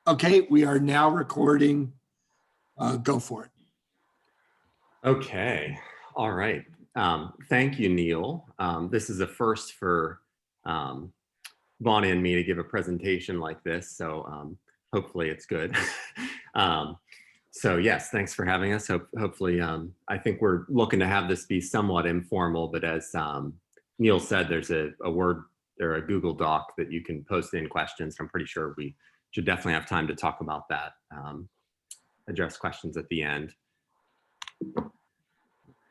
Okay, we are now recording. Go for it. Okay, all right. Thank you, Neil. This is a first for Bonnie and me to give a presentation like this, so hopefully it's good. So yes, thanks for having us. Hopefully, I think we're looking to have this be somewhat informal, but as Neil said, there's a Word or a Google Doc that you can post in questions. I'm pretty sure we should definitely have time to talk about that, address questions at the end.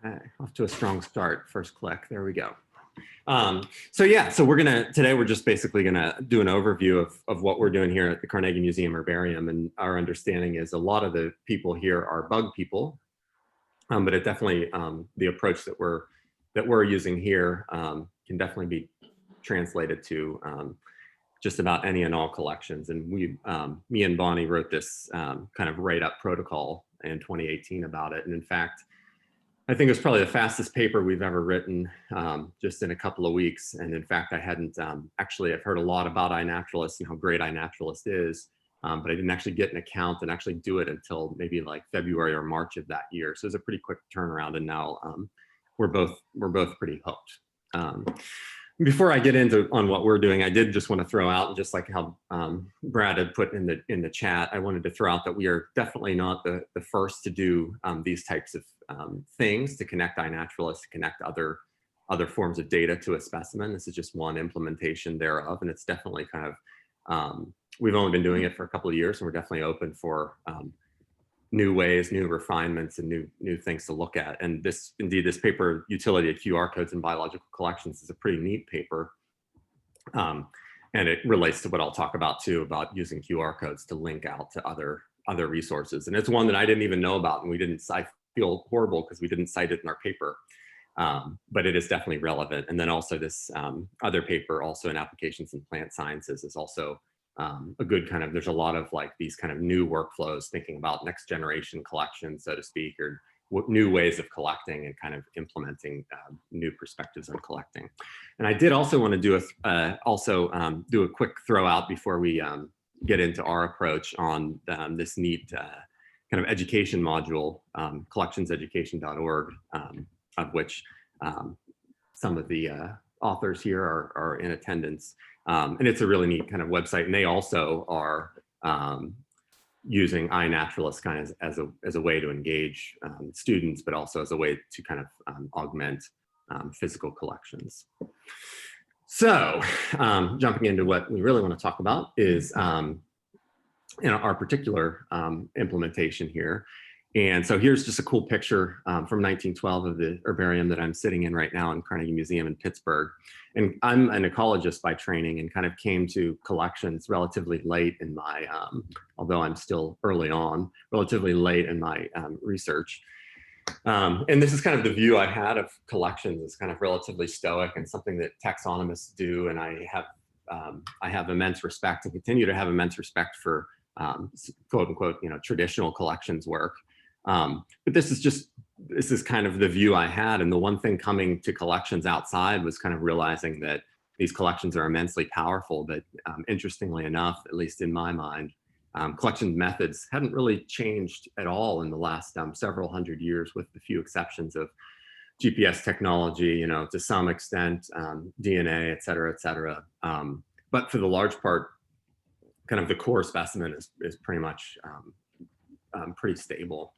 Okay, off to a strong start. First click, there we go. So today we're just basically gonna do an overview of what we're doing here at the Carnegie Museum Herbarium. And our understanding is a lot of the people here are bug people, but it definitely, the approach that we're using here can definitely be translated to just about any and all collections. And me and Bonnie wrote this kind of write-up protocol in 2018 about it. And in fact, I think it's probably the fastest paper we've ever written, just in a couple of weeks. And in fact, I hadn't I've heard a lot about iNaturalist and how great iNaturalist is, but I didn't actually get an account and actually do it until maybe like February or March of that year. So it was a pretty quick turnaround, and now we're both pretty hooked. Before I get into on what we're doing, I did just want to throw out, just like how Brad had put in the chat, I wanted to throw out that we are definitely not the first to do these types of things to connect iNaturalist, to connect other forms of data to a specimen. This is just one implementation thereof, and it's definitely kind of, we've only been doing it for a couple of years, and we're definitely open for new ways, new refinements, and new things to look at. And this paper, Utility of QR Codes in Biological Collections, is a pretty neat paper. And it relates to what I'll talk about too, about using QR codes to link out to other resources. And it's one that I didn't even know about, and I feel horrible because we didn't cite it in our paper. But it is definitely relevant. And then also this other paper, also in Applications in Plant Sciences, is also a good kind of, there's a lot of like these kind of new workflows, thinking about next generation collections, so to speak, or new ways of collecting and kind of implementing new perspectives on collecting. And I did also want to do do a quick throw out before we get into our approach on this neat kind of education module, collectionseducation.org, of which some of the authors here are in attendance. And it's a really neat kind of website. And they also are using iNaturalist kind of as a way to engage students, but also as a way to kind of augment physical collections. So jumping into what we really want to talk about is our particular implementation here. And so here's just a cool picture from 1912 of the herbarium that I'm sitting in right now in Carnegie Museum in Pittsburgh. And I'm an ecologist by training, and kind of came to collections relatively late in my, although I'm still early on, relatively late in my research. And this is kind of the view I had of collections, is kind of relatively stoic and something that taxonomists do. And I have immense respect and continue to have immense respect for quote unquote, traditional collections work. But this is kind of the view I had. And the one thing coming to collections outside was kind of realizing that these collections are immensely powerful, but interestingly enough, at least in my mind, collection methods hadn't really changed at all in the last several hundred years, with the few exceptions of GPS technology, to some extent, DNA, et cetera, et cetera. But for the large part, kind of the core specimen is pretty much pretty stable.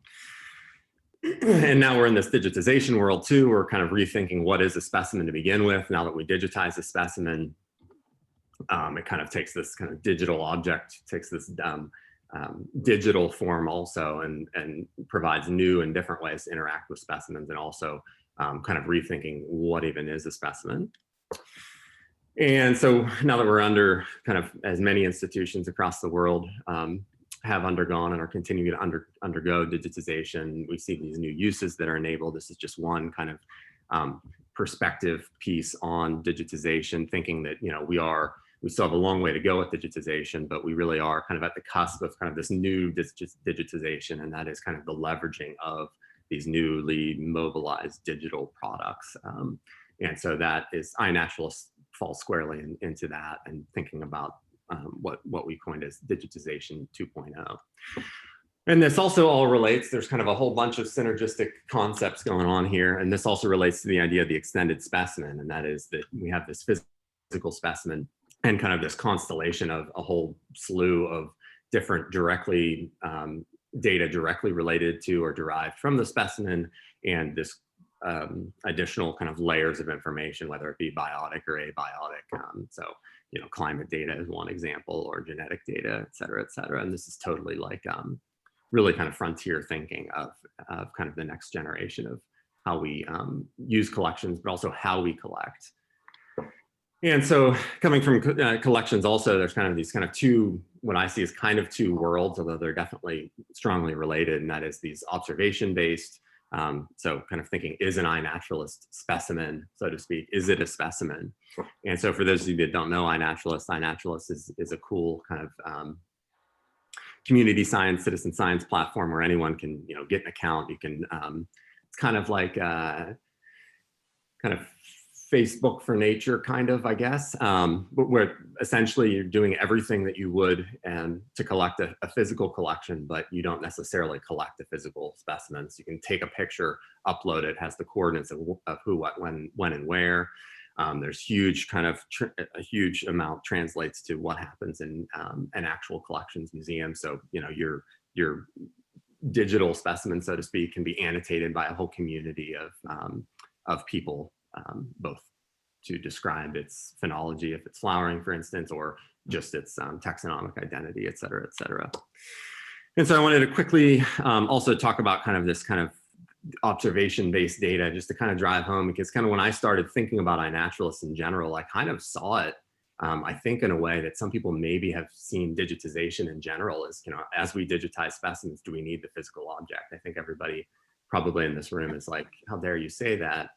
And now we're in this digitization world too. We're kind of rethinking what is a specimen to begin with. Now that we digitize a specimen, it kind of takes this kind of digital object, takes this digital form also, and provides new and different ways to interact with specimens, and also kind of rethinking what even is a specimen. And so now that we're under kind of, as many institutions across the world have undergone and are continuing to undergo digitization, we see these new uses that are enabled. This is just one kind of perspective piece on digitization, thinking that, we still have a long way to go with digitization, but we really are kind of at the cusp of kind of this new digitization, and that is kind of the leveraging of these newly mobilized digital products. And so that is iNaturalist falls squarely into that, and thinking about what we coined as digitization 2.0. And this also all relates, there's kind of a whole bunch of synergistic concepts going on here. And this also relates to the idea of the extended specimen. And that is that we have this physical specimen and kind of this constellation of a whole slew of different data directly related to or derived from the specimen, and this additional kind of layers of information, whether it be biotic or abiotic. So, you know, climate data is one example, or genetic data, et cetera, et cetera. And this is totally like really kind of frontier thinking of kind of the next generation of how we use collections, but also how we collect. And so coming from collections also, there's kind of these kind of two, what I see as kind of two worlds, although they're definitely strongly related, and that is these observation-based. So kind of thinking, is an iNaturalist specimen, so to speak? Is it a specimen? And so for those of you that don't know iNaturalist is a cool kind of community science, citizen science platform where anyone can, you know, get an account. You can, it's kind of like kind of Facebook for nature, kind of, I guess, but where essentially you're doing everything that you would to collect a physical collection, but you don't necessarily collect the physical specimens. You can take a picture, upload it, has the coordinates of who, what, when, and where. There's huge kind of a huge amount translates to what happens in an actual collections museum. So, you know, your digital specimen, so to speak, can be annotated by a whole community of people, both to describe its phenology, if it's flowering, for instance, or just its taxonomic identity, et cetera, et cetera. And so I wanted to quickly also talk about kind of this kind of observation-based data, just to kind of drive home, because kind of when I started thinking about iNaturalists in general, I kind of saw it, I think, in a way that some people maybe have seen digitization in general as, you know, as we digitize specimens, do we need the physical object? I think everybody probably in this room is like, how dare you say that?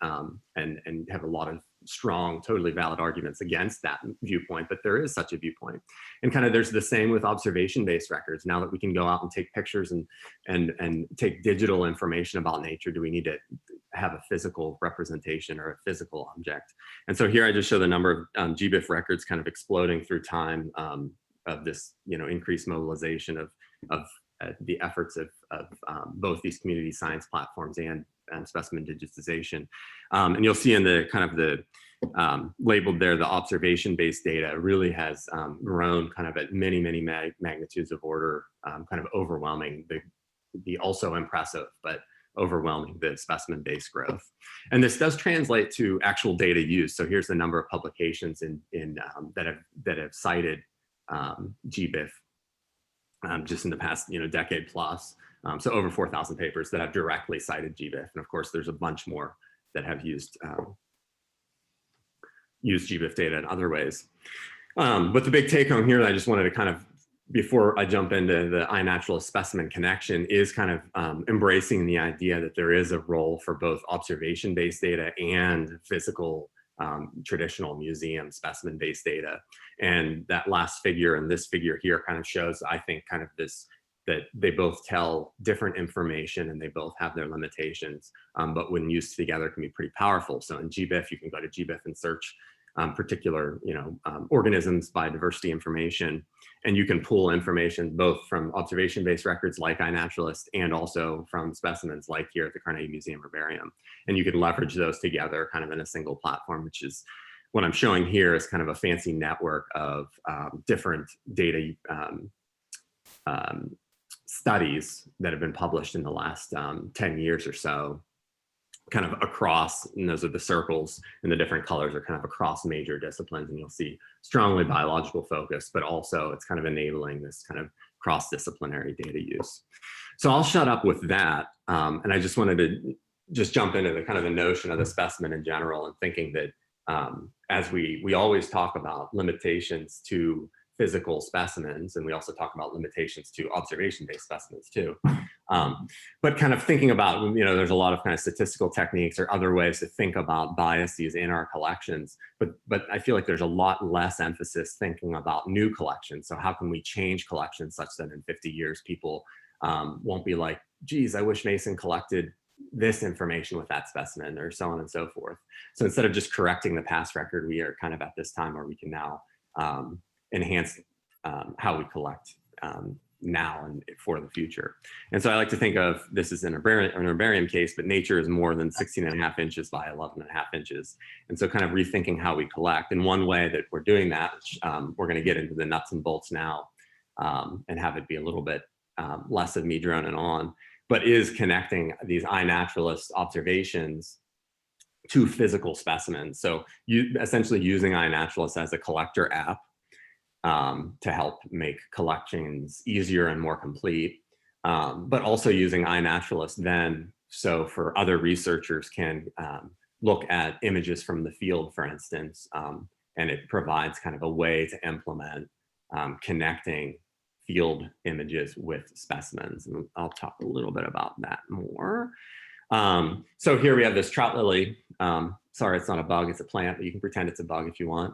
And have a lot of strong, totally valid arguments against that viewpoint, but there is such a viewpoint. And kind of there's the same with observation-based records. Now that we can go out and take pictures and take digital information about nature, do we need to have a physical representation or a physical object? And so here I just show the number of GBIF records kind of exploding through time of this, you know, increased mobilization of the efforts of both these community science platforms and specimen digitization. And you'll see in the kind of the labeled there, the observation-based data really has grown kind of at many magnitudes of order, kind of overwhelming the also impressive, but overwhelming the specimen-based growth. And this does translate to actual data use. So here's the number of publications that have cited GBIF just in the past, you know, decade plus. So over 4,000 papers that have directly cited GBIF. And of course, there's a bunch more that have used GBIF data in other ways. But the big take home here that I just wanted to kind of, before I jump into the iNaturalist specimen connection, is kind of embracing the idea that there is a role for both observation-based data and physical traditional museum specimen-based data. And that last figure and this figure here kind of shows, I think, kind of this, that they both tell different information and they both have their limitations, but when used together can be pretty powerful. So in GBIF, you can go to GBIF and search particular, you know, organisms by diversity information, and you can pull information both from observation-based records like iNaturalist and also from specimens like here at the Carnegie Museum Herbarium. And you can leverage those together kind of in a single platform, which is what I'm showing here is kind of a fancy network of different data studies that have been published in the last 10 years or so, kind of across, and those are the circles, and the different colors are kind of across major disciplines, and you'll see strongly biological focus, but also it's kind of enabling this kind of cross-disciplinary data use. So I'll shut up with that, and I just wanted to just jump into the kind of the notion of the specimen in general, and thinking that as we always talk about limitations to physical specimens, and we also talk about limitations to observation-based specimens too. But kind of thinking about, you know, there's a lot of kind of statistical techniques or other ways to think about biases in our collections, but I feel like there's a lot less emphasis thinking about new collections. So how can we change collections such that in 50 years, people won't be like, geez, I wish Mason collected this information with that specimen, or so on and so forth. So instead of just correcting the past record, we are kind of at this time where we can now enhance how we collect now and for the future. And so I like to think of this as an herbarium case, but nature is more than 16.5 inches by 11.5 inches. And so kind of rethinking how we collect. And one way that we're doing that, which, we're going to get into the nuts and bolts now, and have it be a little bit less of me droning on, but is connecting these iNaturalist observations to physical specimens. So you essentially using iNaturalist as a collector app to help make collections easier and more complete, but also using iNaturalist then so for other researchers can look at images from the field, for instance, and it provides kind of a way to implement connecting field images with specimens. And I'll talk a little bit about that more. So here we have this trout lily. Sorry, it's not a bug, it's a plant, but you can pretend it's a bug if you want.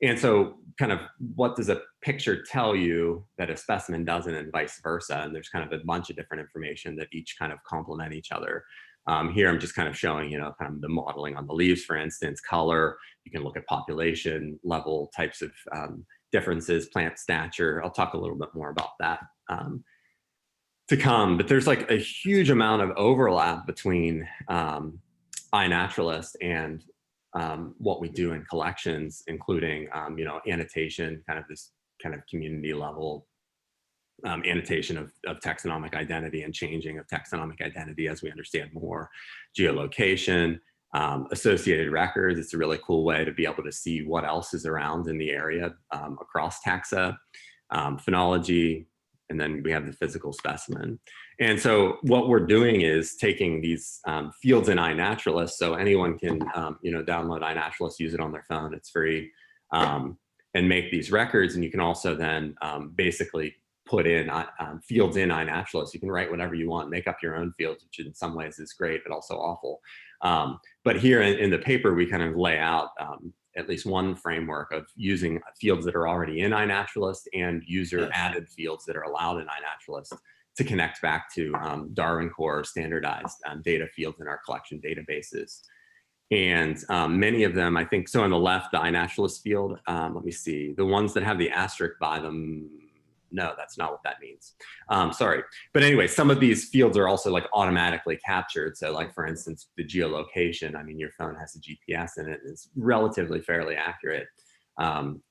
And so kind of what does a picture tell you that a specimen doesn't and vice versa? And there's kind of a bunch of different information that each kind of complement each other. Here I'm just kind of showing, kind of the modeling on the leaves, for instance, color. You can look at population level types of differences, plant stature. I'll talk a little bit more about that to come, but there's like a huge amount of overlap between iNaturalist and what we do in collections, including, annotation, kind of this kind of community level annotation of taxonomic identity and changing of taxonomic identity as we understand more, geolocation, associated records. It's a really cool way to be able to see what else is around in the area across taxa, phenology, and then we have the physical specimen. And so what we're doing is taking these fields in iNaturalist, so anyone can download iNaturalist, use it on their phone, it's free, and make these records. And you can also then basically put in fields in iNaturalist. You can write whatever you want, make up your own fields, which in some ways is great, but also awful. But here in the paper, we kind of lay out at least one framework of using fields that are already in iNaturalist and user added fields that are allowed in iNaturalist to connect back to Darwin Core standardized data fields in our collection databases. And many of them, I think, so on the left, the iNaturalist field, let me see, the ones that have the asterisk by them, no, that's not what that means. Sorry. But anyway, some of these fields are also like automatically captured. So like, for instance, the geolocation, I mean, your phone has a GPS in it, and it's relatively fairly accurate.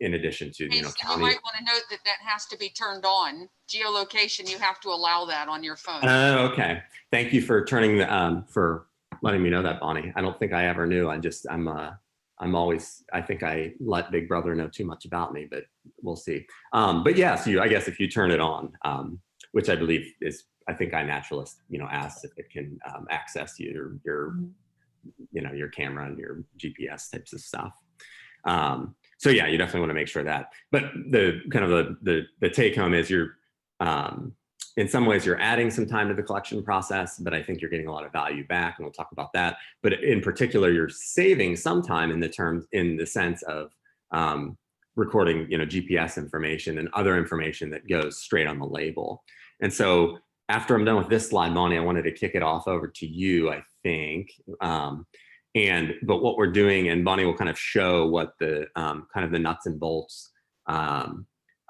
In addition to, so you might want to note that that has to be turned on. Geolocation, you have to allow that on your phone. Okay. Thank you for turning the, for letting me know that, Bonnie. I don't think I ever knew. I'm always, I think I let Big Brother know too much about me, but we'll see. But yeah, so I guess if you turn it on, which I believe is, I think iNaturalist, asks if it can access your camera and your GPS types of stuff. So yeah, you definitely want to make sure that. But the kind of the take home is you're, in some ways you're adding some time to the collection process, but I think you're getting a lot of value back, and we'll talk about that. But in particular, you're saving some time in the sense of recording, GPS information and other information that goes straight on the label. And so after I'm done with this slide, Bonnie, I wanted to kick it off over to you, I think. But what we're doing, and Bonnie will kind of show what the kind of the nuts and bolts.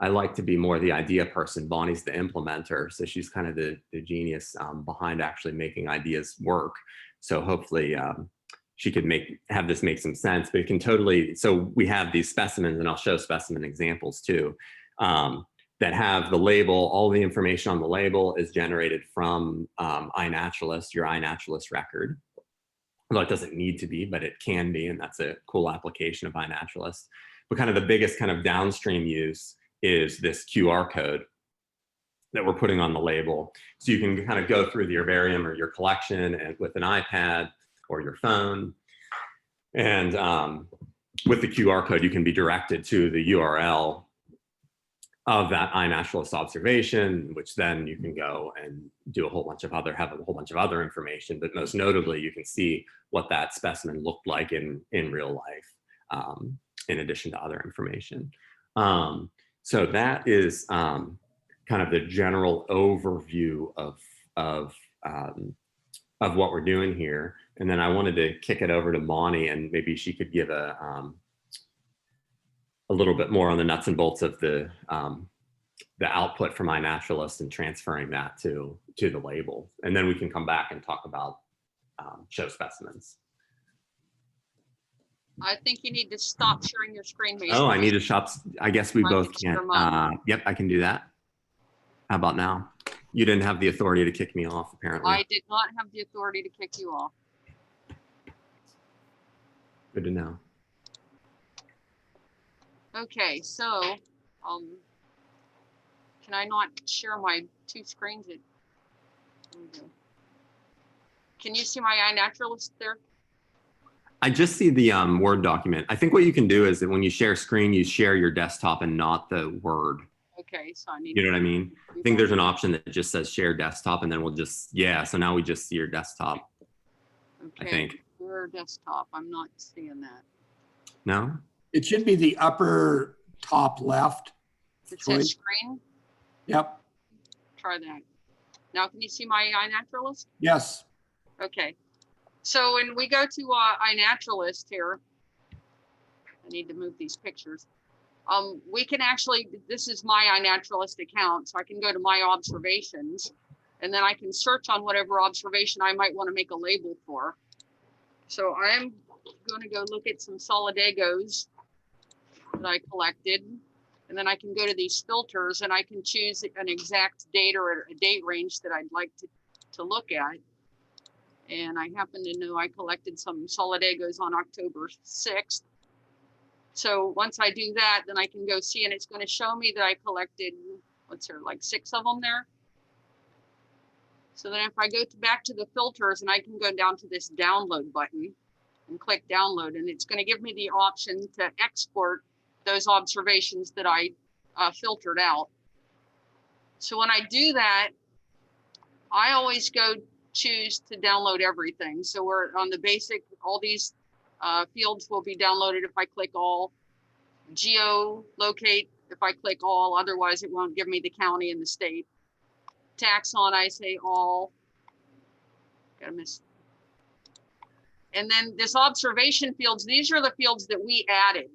I like to be more the idea person. Bonnie's the implementer, so she's kind of the genius behind actually making ideas work. So hopefully she could have this make some sense. But it can totally. So we have these specimens, and I'll show specimen examples too, that have the label. All the information on the label is generated from iNaturalist, your iNaturalist record. Although it doesn't need to be, but it can be, and that's a cool application of iNaturalist. But kind of the biggest kind of downstream use is this QR code that we're putting on the label. So you can kind of go through the herbarium or your collection and with an iPad or your phone. And with the QR code, you can be directed to the URL of that iNaturalist observation, which then you can go and do have a whole bunch of other information. But most notably, you can see what that specimen looked like in real life, in addition to other information. So that is kind of the general overview of what we're doing here. And then I wanted to kick it over to Bonnie, and maybe she could give a a little bit more on the nuts and bolts of the output from iNaturalist and transferring that to the label. And then we can come back and talk about show specimens. I think you need to stop sharing your screen. Oh, I need to shop. I guess we I both can can't. share mine. Yep, I can do that. How about now? You didn't have the authority to kick me off, apparently. I did not have the authority to kick you off. Good to know. Okay, so can I not share my two screens? There we go. Can you see my iNaturalist there? I just see the Word document. I think what you can do is that when you share screen, you share your desktop and not the Word. Okay, so I need You know what I mean? I think there's an option that just says share desktop, and then we'll just, yeah, so now we just see your desktop, okay, I think. Your desktop, I'm not seeing that. No? It should be the upper top left. It says choice. screen, Yep, try that. Now, can you see my iNaturalist? yes. Okay, so when we go to iNaturalist here, I need to move these pictures. We can actually, this is my iNaturalist account, so I can go to my observations, and then I can search on whatever observation I might want to make a label for. So I'm going to go look at some Solidagos that I collected, and then I can go to these filters and I can choose an exact date or a date range that I'd like to look at. And I happen to know I collected some Solidagos on October 6th. So once I do that, then I can go see, and it's going to show me that I collected, what's there, like 6 of them there. So then if I go back to the filters, and I can go down to this download button and click download, and it's going to give me the option to export those observations that I filtered out. So when I do that, I always go choose to download everything. So we're on the basic, all these fields will be downloaded if I click all. Geolocate if I click all, otherwise it won't give me the county and the state. Taxon, I say all. Gotta miss. And then this observation fields, these are the fields that we added.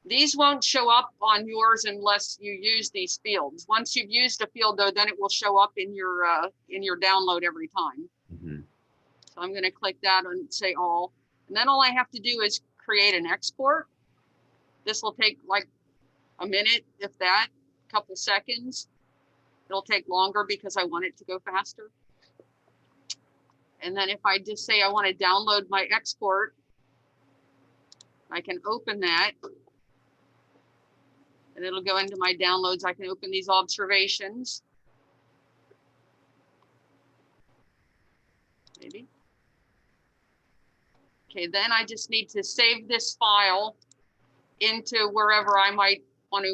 These won't show up on yours unless you use these fields. Once you've used a field though, then it will show up in your download every time. Mm-hmm. So I'm gonna click that and say all. And then all I have to do is create an export. This will take like a minute, if that, a couple seconds. It'll take longer because I want it to go faster. And then if I just say I want to download my export, I can open that. And it'll go into my downloads. I can open these observations. Maybe. Okay, then I just need to save this file into wherever I might want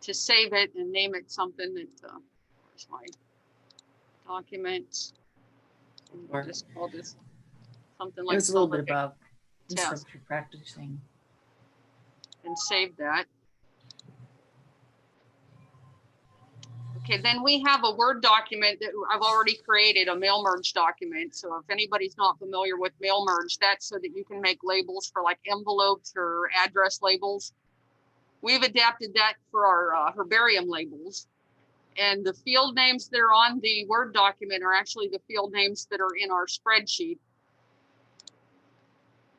to save it and name it something that, where's my document? Or- Just call this something It like was a little bit Solidagos above test instructor practicing. and save that. Okay, then we have a Word document that I've already created, a mail merge document. So if anybody's not familiar with mail merge, that's so that you can make labels for like envelopes or address labels. We've adapted that for our herbarium labels. And the field names that are on the Word document are actually the field names that are in our spreadsheet.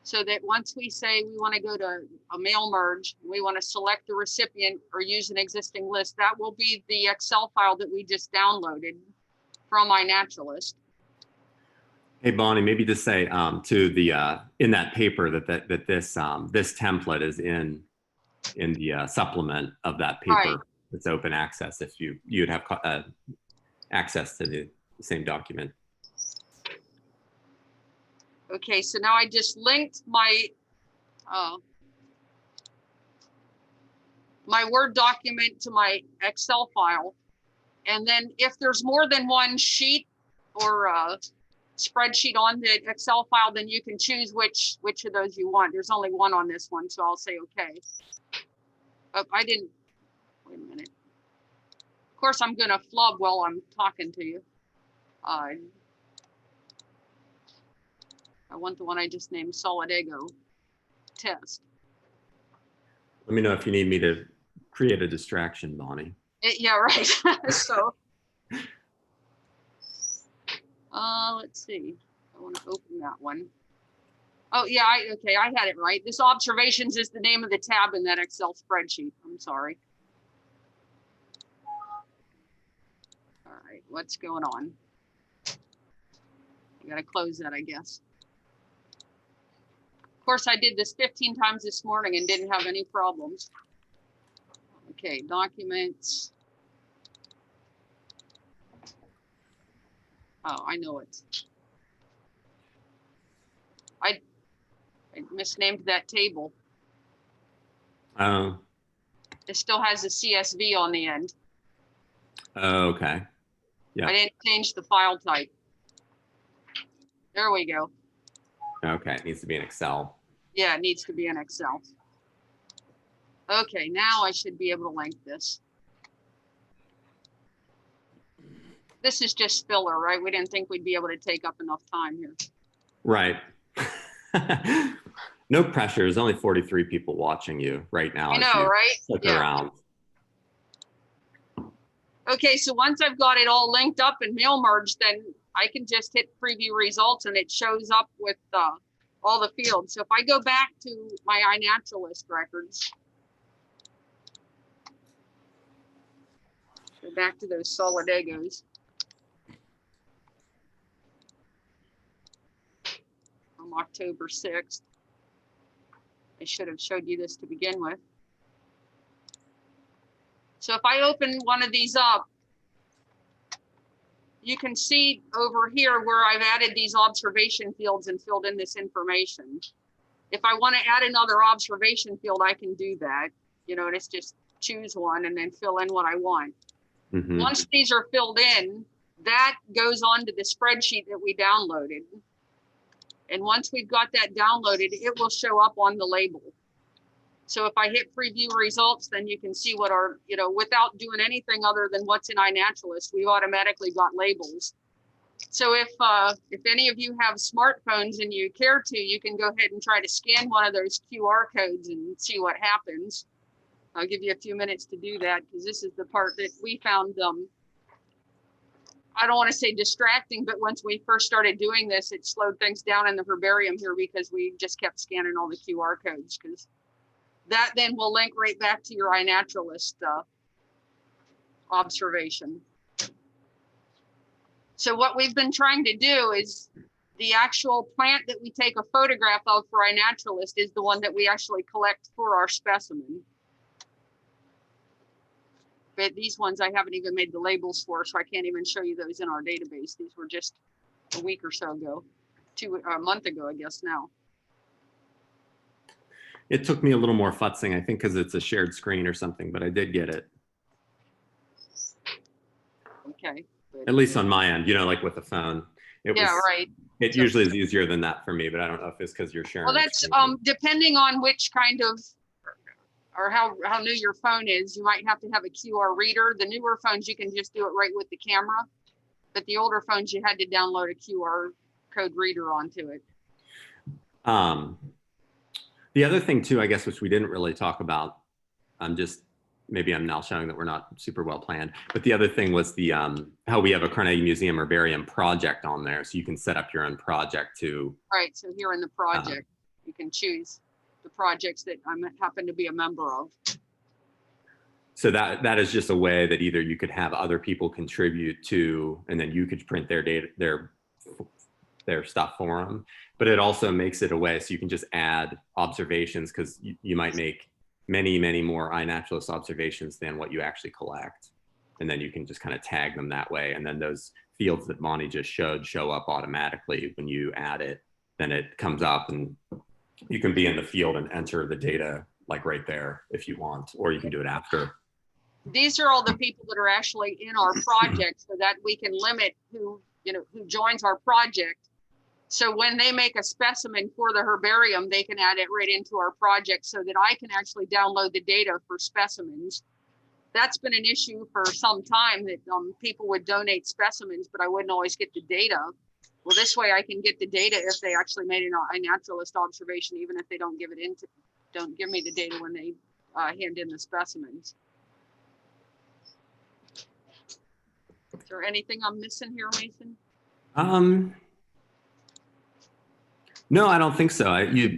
So that once we say we want to go to a mail merge, we want to select the recipient or use an existing list, that will be the Excel file that we just downloaded from iNaturalist. Hey, Bonnie, maybe just say to the in that paper that this template is in the supplement of that paper. Right. It's open access if you'd have access to the same document. Okay, so now I just linked my my Word document to my Excel file. And then if there's more than one sheet or spreadsheet on the Excel file, then you can choose which of those you want. There's only one on this one, so I'll say okay. Oh, I didn't, wait a minute. Of course, I'm gonna flub while I'm talking to you. I want the one I just named Solidago test. Let me know if you need me to create a distraction, Bonnie. Yeah, right. So, let's see. I want to open that one. Oh, yeah, okay, I had it right. This observations is the name of the tab in that Excel spreadsheet. I'm sorry. All right, what's going on? I gotta close that, I guess. Of course, I did this 15 times this morning and didn't have any problems. Okay, documents. Oh, I know it. I misnamed that table. Oh, It still has a CSV on the end. okay. Yeah. I didn't change the file type. There we go. Okay, it needs to be in Excel. Yeah, it needs to be in Excel. Okay, now I should be able to link this. This is just filler, right? We didn't think we'd be able to take up enough time here. Right. No pressure. There's only 43 people watching you right now. I as know, you right? Look Yeah. around. Okay, so once I've got it all linked up and mail merged, then I can just hit preview results and it shows up with all the fields. So if I go back to my iNaturalist records, go back to those Solidegos. From October 6th. I should have showed you this to begin with. So if I open one of these up, you can see over here where I've added these observation fields and filled in this information. If I want to add another observation field, I can do that. You know, and it's just choose one and then fill in what I want. Mhm. Once these are filled in, that goes onto the spreadsheet that we downloaded. And once we've got that downloaded, it will show up on the label. So if I hit preview results, then you can see what our, you know, without doing anything other than what's in iNaturalist, we've automatically got labels. So if any of you have smartphones and you care to, you can go ahead and try to scan one of those QR codes and see what happens. I'll give you a few minutes to do that because this is the part that we found, I don't want to say distracting, but once we first started doing this, it slowed things down in the herbarium here because we just kept scanning all the QR codes, because that then will link right back to your iNaturalist observation. So what we've been trying to do is the actual plant that we take a photograph of for iNaturalist is the one that we actually collect for our specimen. But these ones I haven't even made the labels for, so I can't even show you those in our database. These were just a week or so ago, a month ago, I guess now. It took me a little more futzing, I think, because it's a shared screen or something, but I did get it. Okay. But, At least on my end, you know, like with the phone. yeah, right. It usually is easier than that for me, but I don't know if it's because you're sharing. Well, that's depending on which kind of, or how new your phone is, you might have to have a QR reader. The newer phones, you can just do it right with the camera. But the older phones, you had to download a QR code reader onto it. The other thing too, I guess, which we didn't really talk about, maybe I'm now showing that we're not super well planned, but the other thing was the how we have a Carnegie Museum Herbarium project on there. So you can set up your own project too. Right, so here in the project, you can choose the projects that I happen to be a member of. So that is just a way that either you could have other people contribute to, and then you could print their data, their stuff for them. But it also makes it a way so you can just add observations, because you might make many, many more iNaturalist observations than what you actually collect. And then you can just kind of tag them that way. And then those fields that Monty just showed show up automatically when you add it. Then it comes up and you can be in the field and enter the data like right there if you want, or you can do it after. These are all the people that are actually in our project so that we can limit who joins our project. So when they make a specimen for the herbarium, they can add it right into our project so that I can actually download the data for specimens. That's been an issue for some time, that people would donate specimens, but I wouldn't always get the data. Well, this way I can get the data if they actually made an iNaturalist observation, even if they don't give me the data when they hand in the specimens. Is there anything I'm missing here, Mason? No, I don't think so.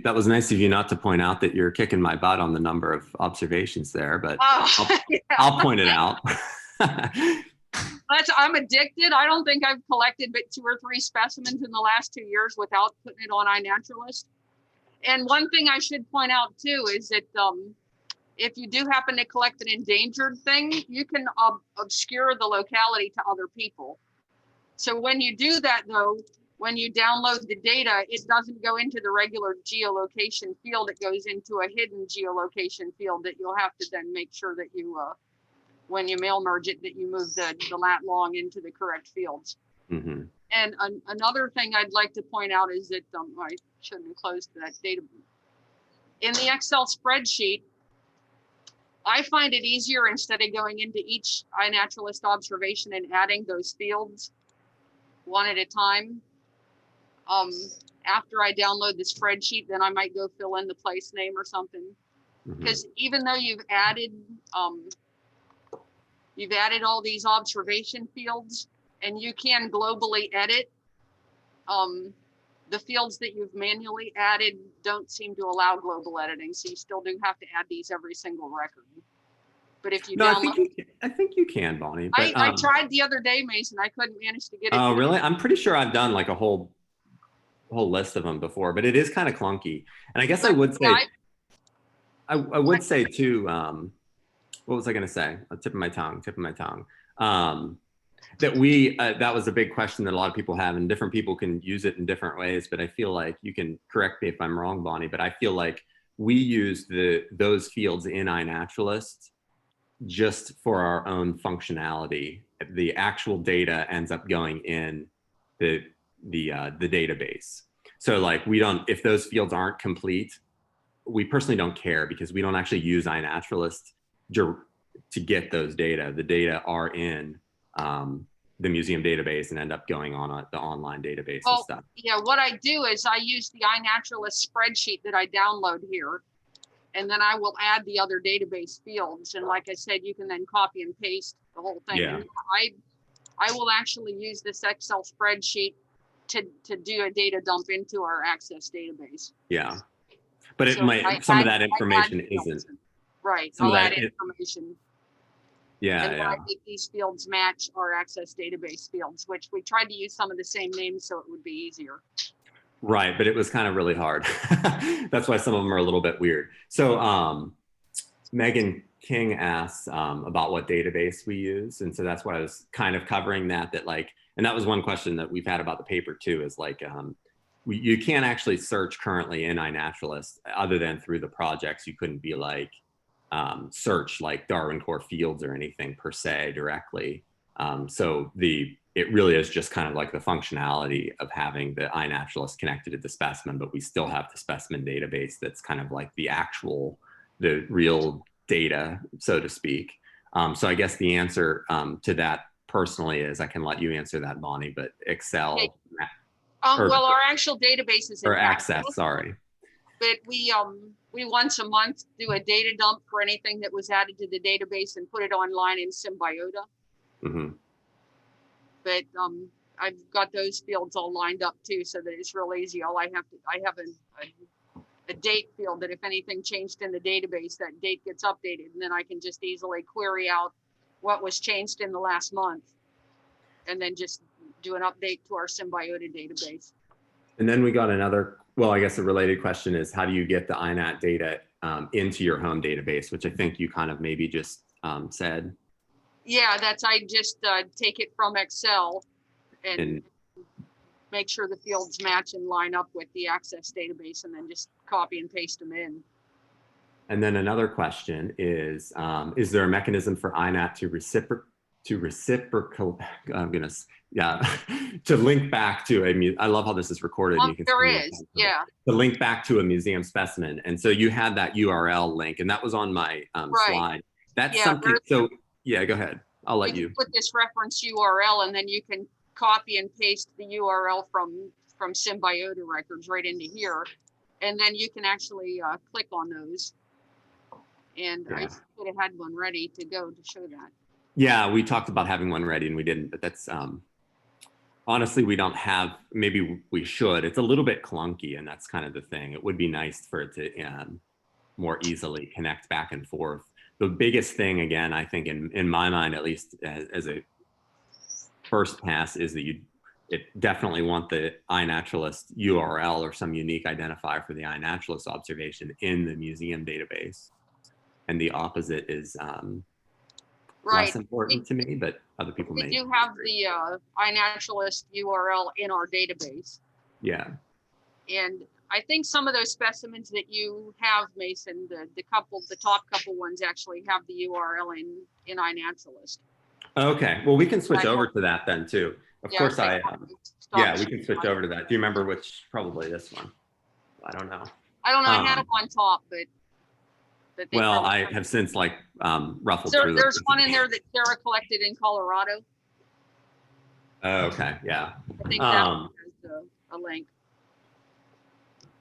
That was nice of you not to point out that you're kicking my butt on the number of observations there, but Oh, yeah. I'll point it out. I'm addicted. I don't think I've collected but 2 or 3 specimens in the last 2 years without putting it on iNaturalist. And one thing I should point out too is that if you do happen to collect an endangered thing, you can obscure the locality to other people. So when you do that though, when you download the data, it doesn't go into the regular geolocation field. It goes into a hidden geolocation field that you'll have to then make sure that you, when you mail merge it, that you move the lat long into the correct fields. Mm-hmm. And another thing I'd like to point out is that I shouldn't have closed that data. In the Excel spreadsheet, I find it easier instead of going into each iNaturalist observation and adding those fields one at a time. After I download the spreadsheet, then I might go fill in the place name or something. Because even though you've added all these observation fields, and you can globally edit, the fields that you've manually added don't seem to allow global editing. So you still do have to add these every single record. But if you download, I think you can, Bonnie. But, I tried the other day, Mason. I couldn't manage to get it. Oh, really? I'm pretty sure I've done like a whole list of them before, but it is kind of clunky. And I guess I would say, I would say too, what was I going to say? Tip of my tongue. That was a big question that a lot of people have, and different people can use it in different ways. But I feel like, you can correct me if I'm wrong, Bonnie, but I feel like we use those fields in iNaturalist just for our own functionality. The actual data ends up going in the database. So like, if those fields aren't complete, we personally don't care, because we don't actually use iNaturalist to get those data. The data are in the museum database and end up going on the online database and stuff. Yeah, what I do is I use the iNaturalist spreadsheet that I download here, and then I will add the other database fields. And like I said, you can then copy and paste the whole thing. Yeah. And I will actually use this Excel spreadsheet to do a data dump into our Access database. Yeah, but it So might, some of that information isn't. Right, I'll add information. Yeah, and then I think these fields match our Access database fields, which we tried to use some of the same names so it would be easier. Right, but it was kind of really hard. That's why some of them are a little bit weird. So Megan King asks about what database we use. And so that's why I was kind of covering that like, and that was one question that we've had about the paper too, is like, you can't actually search currently in iNaturalist other than through the projects. You couldn't be like, search like Darwin Core fields or anything per se directly. So it really is just kind of like the functionality of having the iNaturalist connected to the specimen, but we still have the specimen database that's kind of like the real data, so to speak. So I guess the answer to that personally is, I can let you answer that, Bonnie, but Excel. Okay. Well, our actual database is in Access, sorry. But we once a month do a data dump for anything that was added to the database and put it online in Symbiota. Mm-hmm. But I've got those fields all lined up too, so that it's real easy. I have a date field that if anything changed in the database, that date gets updated, and then I can just easily query out what was changed in the last month, and then just do an update to our Symbiota database. And then we got another, well, I guess a related question is, how do you get the iNat data into your home database, which I think you kind of maybe just said. Yeah, I just take it from Excel and make sure the fields match and line up with the Access database, and then just copy and paste them in. And then another question is there a mechanism for iNat to link back to I love how this is recorded. You can there is, yeah. To link back to a museum specimen. And so you had that URL link, and that was on my slide. That's something, so yeah, go ahead. I'll let you. Put this reference URL, and then you can copy and paste the URL from Symbiota records right into here. And then you can actually click on those. And I Yeah. should have had one ready to go to show that. Yeah, we talked about having one ready and we didn't, but that's honestly, we don't have, maybe we should. It's a little bit clunky and that's kind of the thing. It would be nice for it to more easily connect back and forth. The biggest thing, again, I think in my mind, at least as a first pass, is that it definitely want the iNaturalist URL or some unique identifier for the iNaturalist observation in the museum database. And the opposite is Right. less important to me, but other people We may. do have the iNaturalist URL in our database. Yeah. And I think some of those specimens that you have, Mason, the top couple ones actually have the URL in iNaturalist. Okay. Well, we can switch Right. over to that then too. Of Yeah, course, okay. yeah, we can switch over to that. Do you remember which? Probably this one. I don't know. I don't know. I had them on top, but they Well, probably I have since like ruffled So through them. there's one in there that Sarah collected in Colorado. Oh, okay. Yeah. I think that one has a link.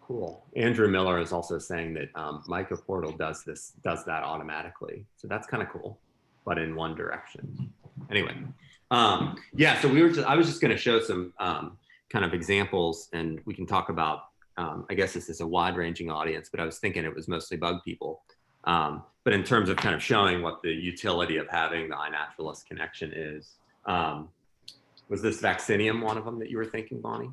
Cool. Andrew Miller is also saying that MycoPortal does that automatically. So that's kind of cool, but in one direction. Anyway, yeah. So I was just going to show some kind of examples, and we can talk about. I guess this is a wide-ranging audience, but I was thinking it was mostly bug people. But in terms of kind of showing what the utility of having the iNaturalist connection is, was this Vaccinium one of them that you were thinking, Bonnie?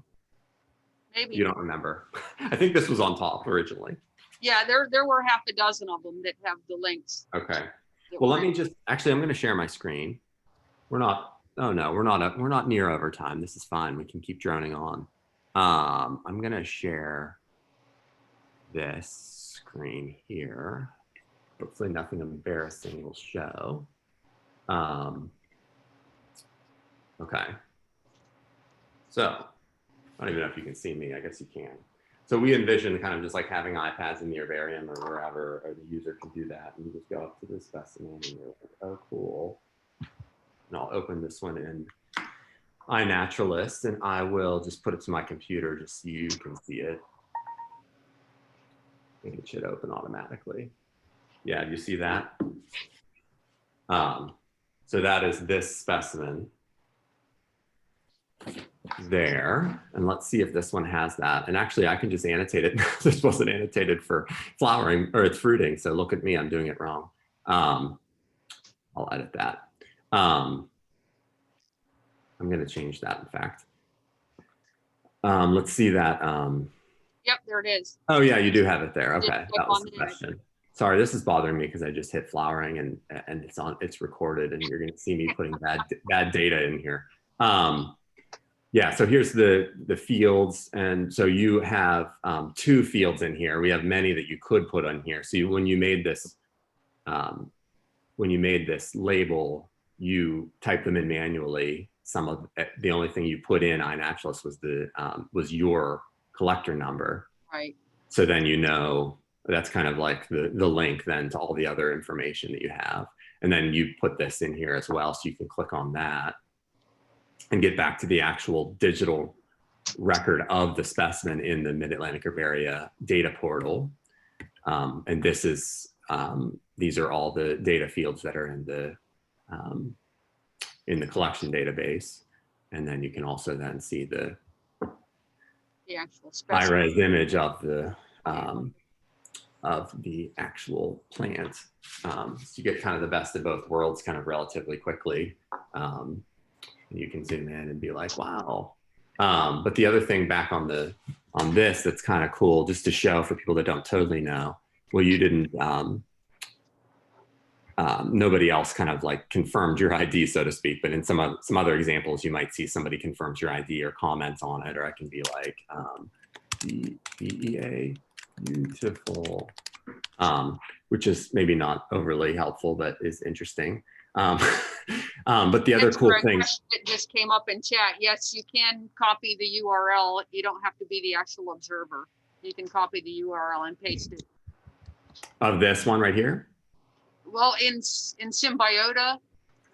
Maybe. You don't remember. I think this was on top originally. Yeah, there were half a dozen of them that have the links. Okay. Well, let me just, actually, I'm going to share my screen. We're not, oh no, we're not near overtime. This is fine. We can keep droning on. I'm going to share this screen here. Hopefully nothing embarrassing will show. Okay. So I don't even know if you can see me. I guess you can. So we envision kind of just like having iPads in the herbarium or wherever, or the user can do that. And you just go up to the specimen and you're like, oh, cool. And I'll open this one in iNaturalist and I will just put it to my computer just so you can see it. And it should open automatically. Yeah, do you see that? So that is this specimen there. And let's see if this one has that. And actually I can just annotate it. This wasn't annotated for flowering or it's fruiting. So look at me, I'm doing it wrong. I'll edit that. I'm going to change that in fact. Let's see that. Yep, there it is. Oh yeah, you do have it there. Okay, Just click that was on the it. question. Sorry, this is bothering me because I just hit flowering and it's recorded and you're going to see me putting bad data in here. Yeah, so here's the fields, and so you have 2 fields in here. We have many that you could put on here. So when you made this label, you typed them in manually. Some of the only thing you put in iNaturalist was your collector number. Right. So then you know that's kind of like the link then to all the other information that you have. And then you put this in here as well, so you can click on that and get back to the actual digital record of the specimen in the Mid-Atlantic Herbaria data portal. And this is, these are all the data fields that are in the collection database. And then you can also then see the actual specimen. high-res image of the actual plant. So you get kind of the best of both worlds kind of relatively quickly. You can zoom in and be like, wow. But the other thing back on this that's kind of cool, just to show for people that don't totally know, well, you didn't, nobody else kind of like confirmed your ID, so to speak, but in some other examples, you might see somebody confirms your ID or comments on it, or I can be like, DEA, beautiful, which is maybe not overly helpful, but is interesting. But the other cool thing that just came up in chat. Yes, you can copy the URL. You don't have to be the actual observer. You can copy the URL and paste it. Of this one right here? Well, in Symbiota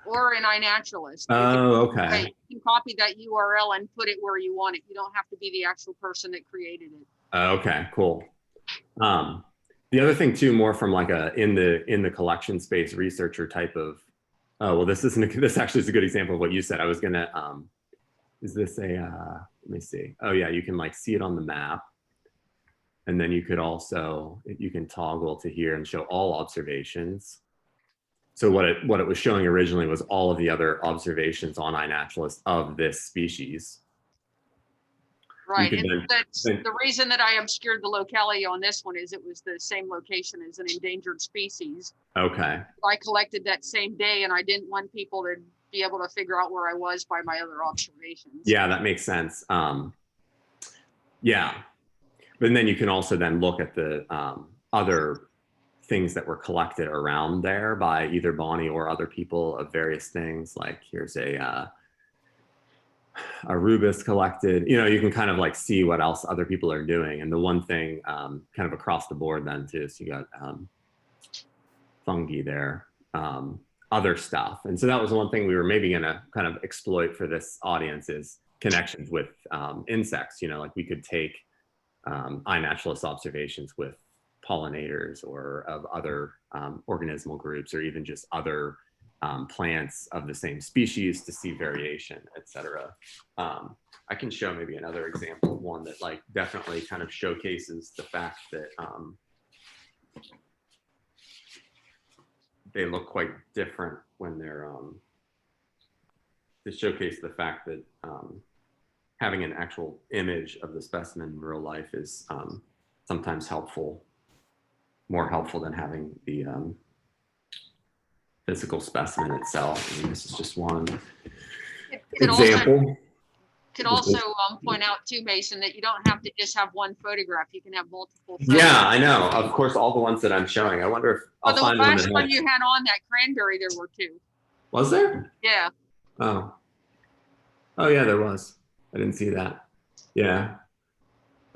or in iNaturalist. Oh, okay. You can copy that URL and put it where you want it. You don't have to be the actual person that created it. Okay, cool. The The other thing too, more from like in the collection space researcher type of, oh, well, this actually is a good example of what you said. I was gonna, is this a, let me see. Oh yeah, you can like see it on the map. And then you could also, you can toggle to here and show all observations. So what it was showing originally was all of the other observations on iNaturalist of this species. Right, could and that's then- the reason that I obscured the locality on this one is it was the same location as an endangered species. Okay. I collected that same day and I didn't want people to be able to figure out where I was by my other observations. Yeah, that makes sense. Yeah, but then you can also then look at the other things that were collected around there by either Bonnie or other people of various things. Like here's a rubus collected. You know, you can kind of like see what else other people are doing. And the one thing kind of across the board then too, so you got fungi there, other stuff. And so that was one thing we were maybe gonna kind of exploit for this audience is connections with insects. You know, like we could take iNaturalist observations with pollinators or of other organismal groups, or even just other plants of the same species to see variation, etc. I can show maybe another example of one that like definitely kind of showcases the fact that they look quite different when they're to showcase the fact that having an actual image of the specimen in real life is sometimes helpful, more helpful than having the physical specimen itself. I mean, this is just one example. Could also point out too, Mason, that you don't have to just have one photograph. You can have multiple. Yeah, I know. Of course, all the ones that I'm showing. I wonder if I'll the find one. last one you had on that cranberry, there were two. Was there? Yeah. Oh. Oh yeah, there was. I didn't see that. Yeah.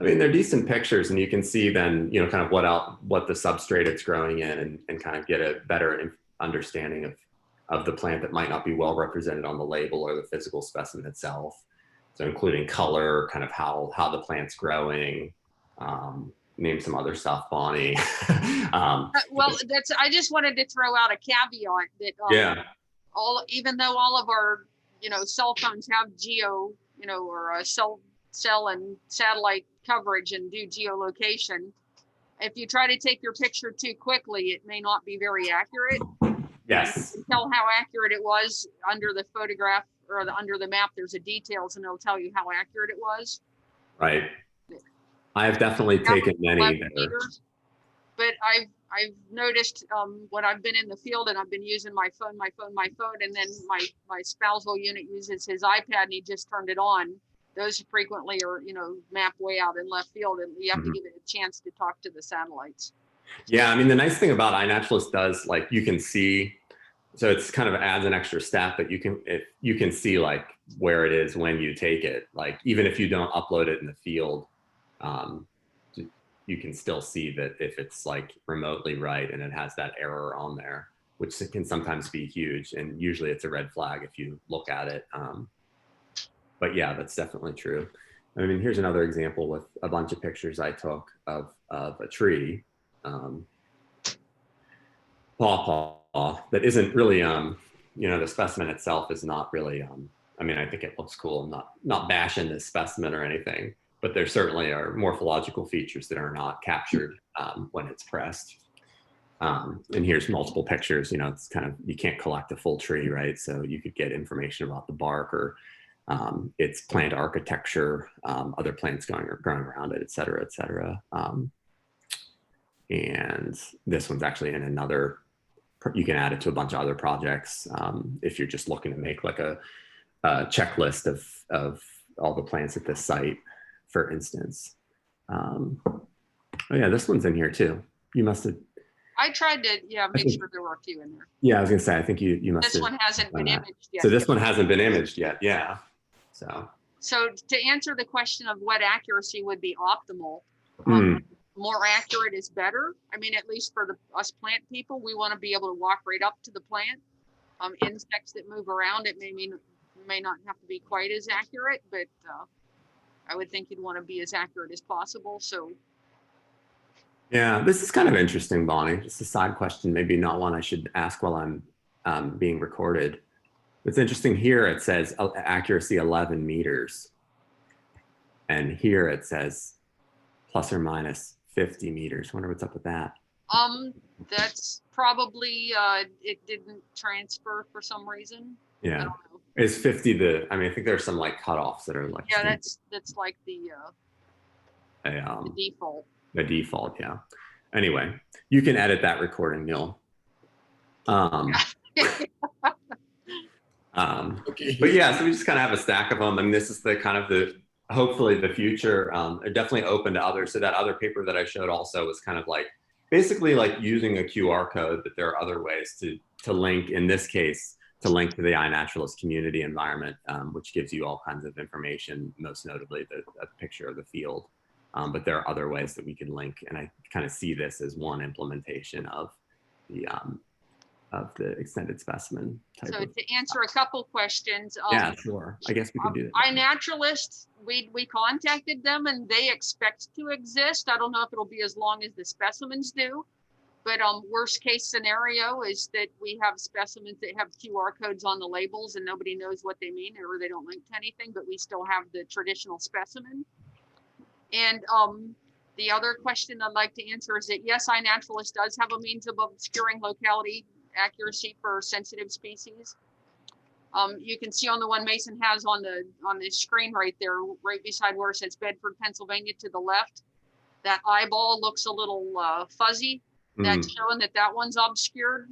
I mean, they're decent pictures, and you can see then, you know, kind of what the substrate it's growing in, and kind of get a better understanding of the plant that might not be well represented on the label or the physical specimen itself. So including color, kind of how the plant's growing, name some other stuff, Bonnie. Well, I just wanted to throw out a caveat that yeah. Even though all of our, you know, cell phones have geo, you know, or cell and satellite coverage and do geolocation, if you try to take your picture too quickly, it may not be very accurate. Yes. You can tell how accurate it was under the photograph or under the map. There's a details and it'll tell you how accurate it was. Right. I have definitely taken many that are... But I've noticed when I've been in the field and I've been using my phone, and then my spousal unit uses his iPad and he just turned it on. Those frequently are, you know, mapped way out in left field, and you have to give it a chance to talk to the satellites. Yeah, I mean, the nice thing about iNaturalist does, like, you can see, so it's kind of adds an extra step, but you can see like where it is when you take it. Like, even if you don't upload it in the field, you can still see that if it's like remotely right and it has that error on there, which can sometimes be huge. And usually it's a red flag if you look at it. But yeah, that's definitely true. I mean, here's another example with a bunch of pictures I took of a tree, pawpaw, that isn't really, you know, the specimen itself is not really, I mean, I think it looks cool. I'm not bashing this specimen or anything, but there certainly are morphological features that are not captured when it's pressed. And here's multiple pictures. You know, it's kind of, you can't collect a full tree, right? So you could get information about the bark or its plant architecture, other plants growing around it, et cetera, et cetera. And this one's actually in another, you can add it to a bunch of other projects if you're just looking to make like a checklist of all the plants at this site, for instance. Oh yeah, this one's in here too. You must have. I tried to, make sure there were a few in there. Yeah, I was gonna say, I think you must have. This one hasn't been imaged yet. So this one hasn't been imaged yet, yeah. So to answer the question of what accuracy would be optimal, more accurate is better. I mean, at least for us plant people, we want to be able to walk right up to the plant. Insects that move around, it may not have to be quite as accurate, but I would think you'd want to be as accurate as possible. So Yeah, this is kind of interesting, Bonnie. Just a side question, maybe not one I should ask while I'm being recorded. It's interesting here, it says accuracy 11 meters. And here it says plus or minus 50 meters. Wonder what's up with that. That's probably, it didn't transfer for some reason. I Yeah. don't know. Is 50 I mean, I think there's some like cutoffs that are like Yeah, that's like the default. the default, yeah. Anyway, you can edit that recording, Neil. Okay. But yeah, so we just kind of have a stack of them, and this is the kind of hopefully the future. They're definitely open to others. So that other paper that I showed also was kind of like basically like using a QR code, but there are other ways to link, in this case, to link to the iNaturalist community environment, which gives you all kinds of information, most notably a picture of the field. But there are other ways that we can link, and I kind of see this as one implementation of the extended specimen type So of. to answer a couple questions. Yeah, sure. I guess we could do that. iNaturalist, we contacted them and they expect to exist. I don't know if it'll be as long as the specimens do, but worst case scenario is that we have specimens that have QR codes on the labels and nobody knows what they mean or they don't link to anything, but we still have the traditional specimen. And the other question I'd like to answer is that yes, iNaturalist does have a means of obscuring locality accuracy for sensitive species. You can see on the one Mason has on the screen right there, right beside where it says Bedford, Pennsylvania to the left, that eyeball looks a little fuzzy. That's showing that one's obscured.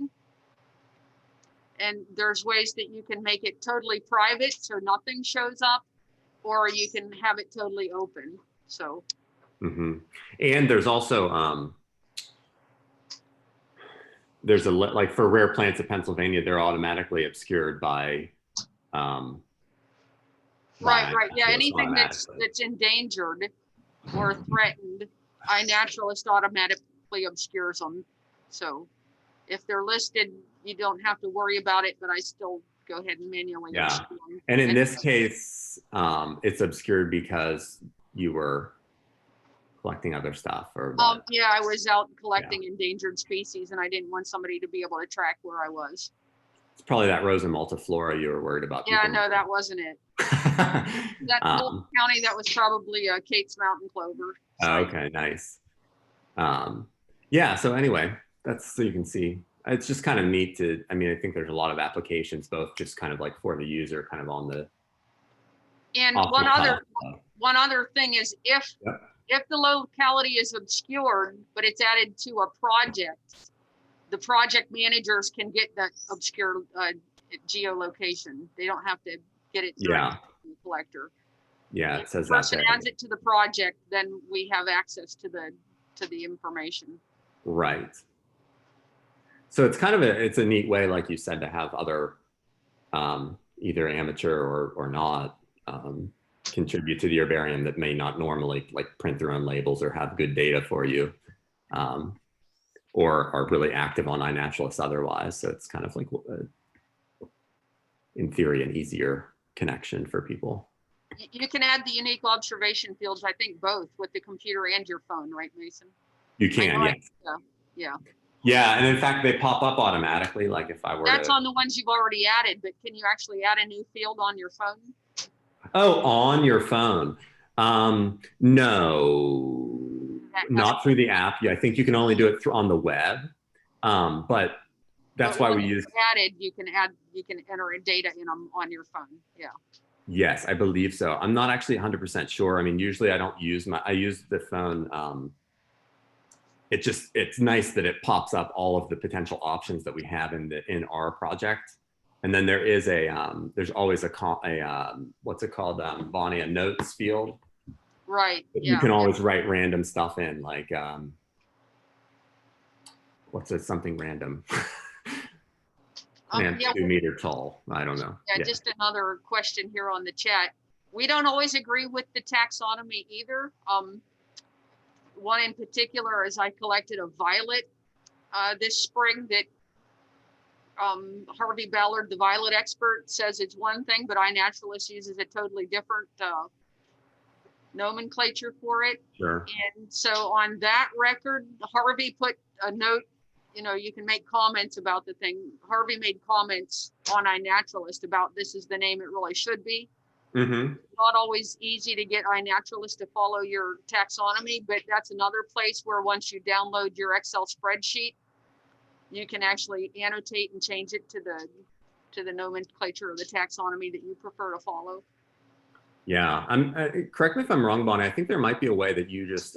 And there's ways that you can make it totally private so nothing shows up, or you can have it totally open. So. And there's also there's like for rare plants of Pennsylvania, they're automatically obscured by right. Yeah, anything that's endangered or threatened, iNaturalist automatically obscures them. So if they're listed, you don't have to worry about it, but I still go ahead and manually obscure them. And in this case, it's obscured because you were collecting other stuff, or yeah, I was out collecting endangered species and I didn't want somebody to be able to track where I was. It's probably that Rosa multiflora you were worried about. Yeah, no, that wasn't it. That whole county, that was probably Kate's mountain clover. Okay, nice. Yeah, so anyway, that's so you can see. It's just kind of neat to, I mean, I think there's a lot of applications, both just kind of like for the user, kind of on the. And one other thing is if the locality is obscured, but it's added to a project, the project managers can get that obscure geolocation. They don't have to get it directly from the collector. Yeah, it says if the person that. adds it to the project, then we have access to the information. Right. So it's kind of it's a neat way, like you said, to have other either amateur or not contribute to the herbarium that may not normally like print their own labels or have good data for you, or are really active on iNaturalist otherwise. So it's kind of like, in theory, an easier connection for people. You can add the unique observation fields, I think both with the computer and your phone, right, Mason? You can, yes. Yeah. Yeah, and in fact, they pop up automatically. Like if I were That's on the ones you've already added, but can you actually add a new field on your phone? Oh, on your phone? No, not through the app. Yeah, I think you can only do it on the web. But that's why we use added. You can enter data in them on your phone. Yeah. Yes, I believe so. I'm not actually 100% sure. I mean, usually I don't use I use the phone. It's nice that it pops up all of the potential options that we have in our project. And then there is there's always what's it called, Bonnie, a notes field. Right. Yeah. You can always write random stuff in, like something random. Plant 2 meter tall. I don't know. Yeah, just another question here on the chat. We don't always agree with the taxonomy either. One in particular is I collected a violet this spring that Harvey Ballard, the violet expert, says it's one thing, but iNaturalist uses a totally different nomenclature for it. Sure. And so on that record, Harvey put a note, you know, you can make comments about the thing. Harvey made comments on iNaturalist about this is the name it really should be. Mm-hmm. Not always easy to get iNaturalist to follow your taxonomy, but that's another place where once you download your Excel spreadsheet, you can actually annotate and change it to the nomenclature or the taxonomy that you prefer to follow. Yeah, correct me if I'm wrong, Bonnie. I think there might be a way that you just,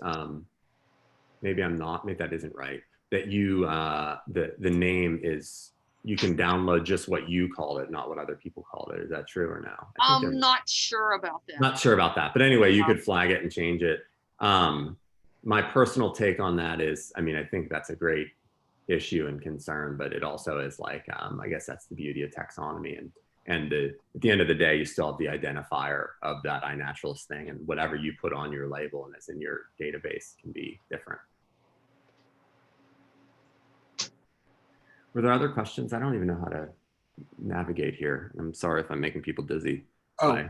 maybe I'm not, maybe that isn't right. That you, the name is, you can download just what you called it, not what other people called it. Is that true or no? I'm not sure about that. Not sure about that, but anyway, you could flag it and change it. My personal take on that is, I mean, I think that's a great issue and concern, but it also is like, I guess that's the beauty of taxonomy, and at the end of the day, you still have the identifier of that iNaturalist thing, and whatever you put on your label and it's in your database can be different. Were there other questions? I don't even know how to navigate here. I'm sorry if I'm making people dizzy by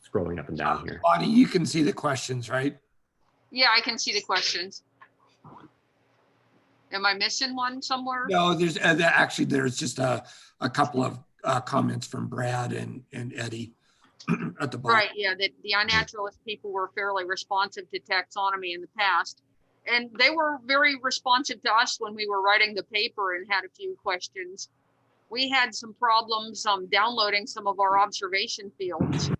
scrolling up and down here. Bonnie, you can see the questions, right? Yeah, I can see the questions. Am I missing one somewhere? No, there's actually, there's just a couple of comments from Brad and Eddie at the bottom. Right, yeah, the iNaturalist people were fairly responsive to taxonomy in the past. And they were very responsive to us when we were writing the paper and had a few questions. We had some problems downloading some of our observation fields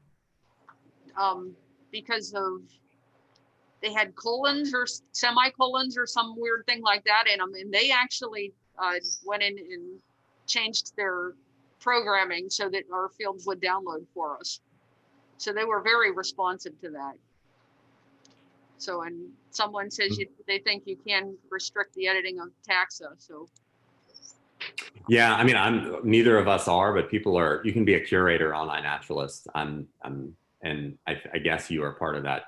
because of, they had colons or semicolons or some weird thing like that in them. And they actually went in and changed their programming so that our fields would download for us. So they were very responsive to that. So, and someone says they think you can restrict the editing of taxa. So, yeah, I mean, neither of us are, but people are. You can be a curator on iNaturalist. And I guess you are part of that.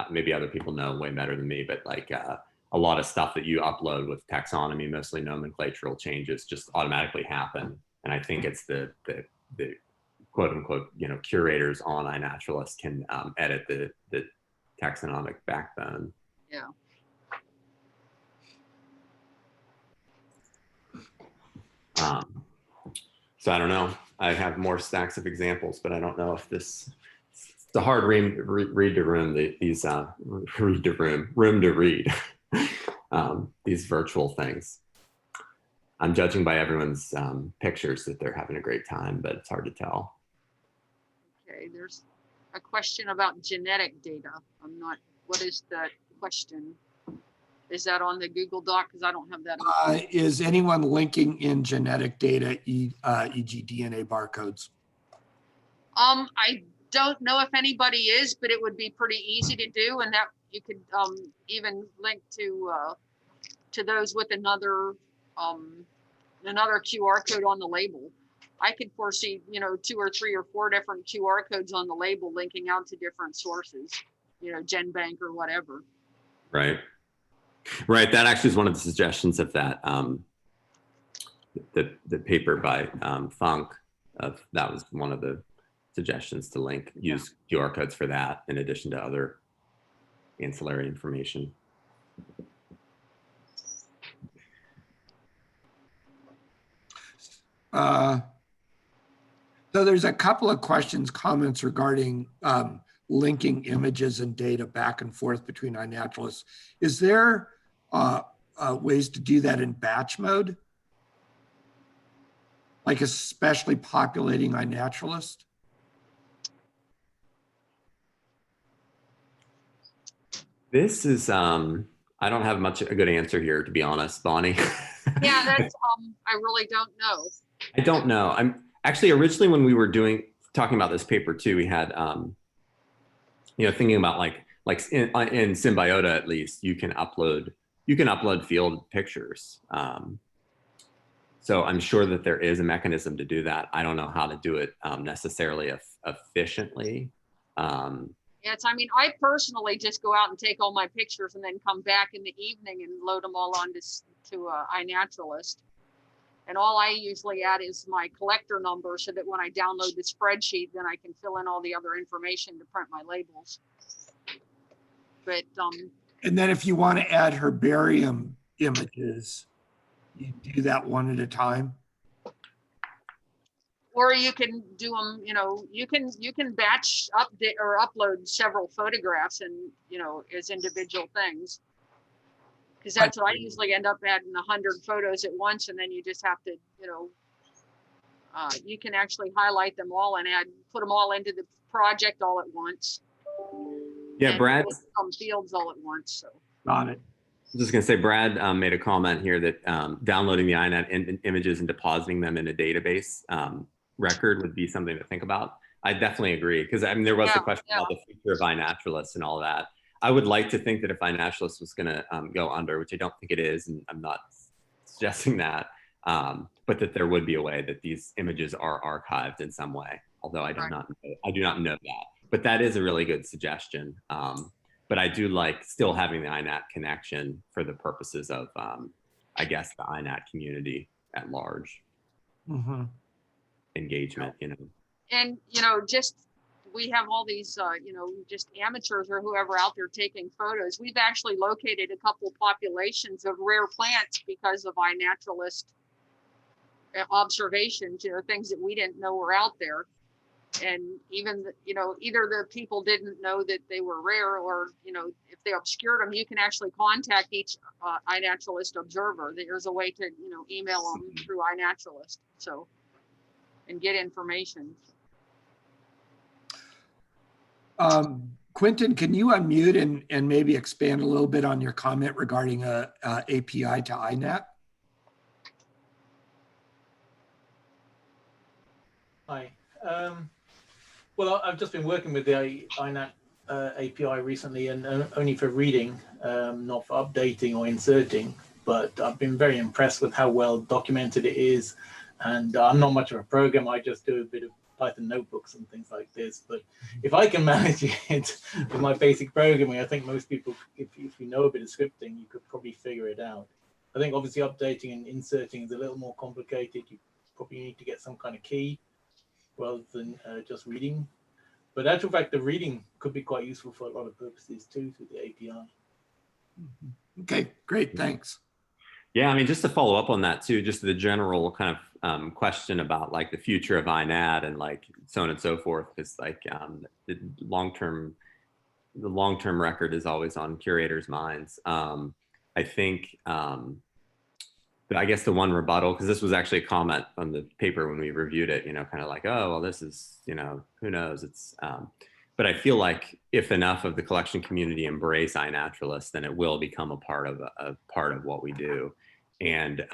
Maybe other people know way better than me, but like a lot of stuff that you upload with taxonomy, mostly nomenclatural changes, just automatically happen. And I think it's the quote unquote, you know, curators on iNaturalist can edit the taxonomic backbone. yeah. So I don't know. I have more stacks of examples, but I don't know if this. It's a hard read to room. Read to room to read. These virtual things. I'm judging by everyone's pictures that they're having a great time, but it's hard to tell. Okay, there's a question about genetic data. What is the question? Is that on the Google Doc? Because I don't have that. Is anyone linking in genetic data, e.g. DNA barcodes? I don't know if anybody is, but it would be pretty easy to do. And that you could even link to those with another QR code on the label. I could foresee, you know, 2 or 3 or 4 different QR codes on the label linking out to different sources, you know, GenBank or whatever. Right. Right. That actually is one of the suggestions of that, the paper by Funk. That was one of the suggestions to link, use QR codes for that in addition to other ancillary information. So there's a couple of comments regarding linking images and data back and forth between iNaturalist. Is there ways to do that in batch mode? Like especially populating iNaturalist? This is, I don't have a good answer here, to be honest, Bonnie. Yeah, that's, I really don't know. I don't know. I'm actually originally when we were talking about this paper too, we had, you know, thinking about like in Symbiota, at least you can upload field pictures. So I'm sure that there is a mechanism to do that. I don't know how to do it necessarily efficiently. Yes, I mean, I personally just go out and take all my pictures and then come back in the evening and load them all onto iNaturalist. And all I usually add is my collector number so that when I download the spreadsheet, then I can fill in all the other information to print my labels. But And then if you want to add herbarium images, you do that one at a time. or you can do them, you can batch update or upload several photographs and, as individual things. Because that's what I usually end up adding 100 photos at once, and then you just have to, you can actually highlight them all and put them all into the project all at once. Yeah, Brad. Some fields all at once. So. Got it. I was just going to say, Brad made a comment here that downloading the iNat images and depositing them in a database record would be something to think about. I definitely agree, because I mean, there was a question about the future of iNaturalist and all that. I would like to think that if iNaturalist was going to go under, which I don't think it is, and I'm not suggesting that, but that there would be a way that these images are archived in some way. Although I do not know that, but that is a really good suggestion. But I do like still having the iNat connection for the purposes of, I guess, the iNat community at large. Mm-hmm. Engagement, And, just, we have all these, just amateurs or whoever out there taking photos. We've actually located a couple populations of rare plants because of iNaturalist observations, things that we didn't know were out there. And even, either the people didn't know that they were rare, or, if they obscured them, you can actually contact each iNaturalist observer. There's a way to, email them through iNaturalist. So, and get information. Quentin, can you unmute and maybe expand a little bit on your comment regarding a API to iNat? Hi. Well, I've just been working with the iNat API recently, and only for reading, not for updating or inserting. But I've been very impressed with how well documented it is. And I'm not much of a programmer. I just do a bit of Python notebooks and things like this. But if I can manage it with my basic programming, I think most people, if you know a bit of scripting, you could probably figure it out. I think obviously updating and inserting is a little more complicated. You probably need to get some kind of key rather than just reading. But in actual fact, the reading could be quite useful for a lot of purposes too through the API. Okay, great, thanks. Yeah, I mean, just to follow up on that too, just the general kind of question about like the future of iNat and like so on and so forth, is like the long-term record is always on curators' minds. I think, I guess the one rebuttal, because this was actually a comment on the paper when we reviewed it, kind of like, oh, well, this is, who knows? It's, but I feel like if enough of the collection community embrace iNaturalist, then it will become a part of what we do. And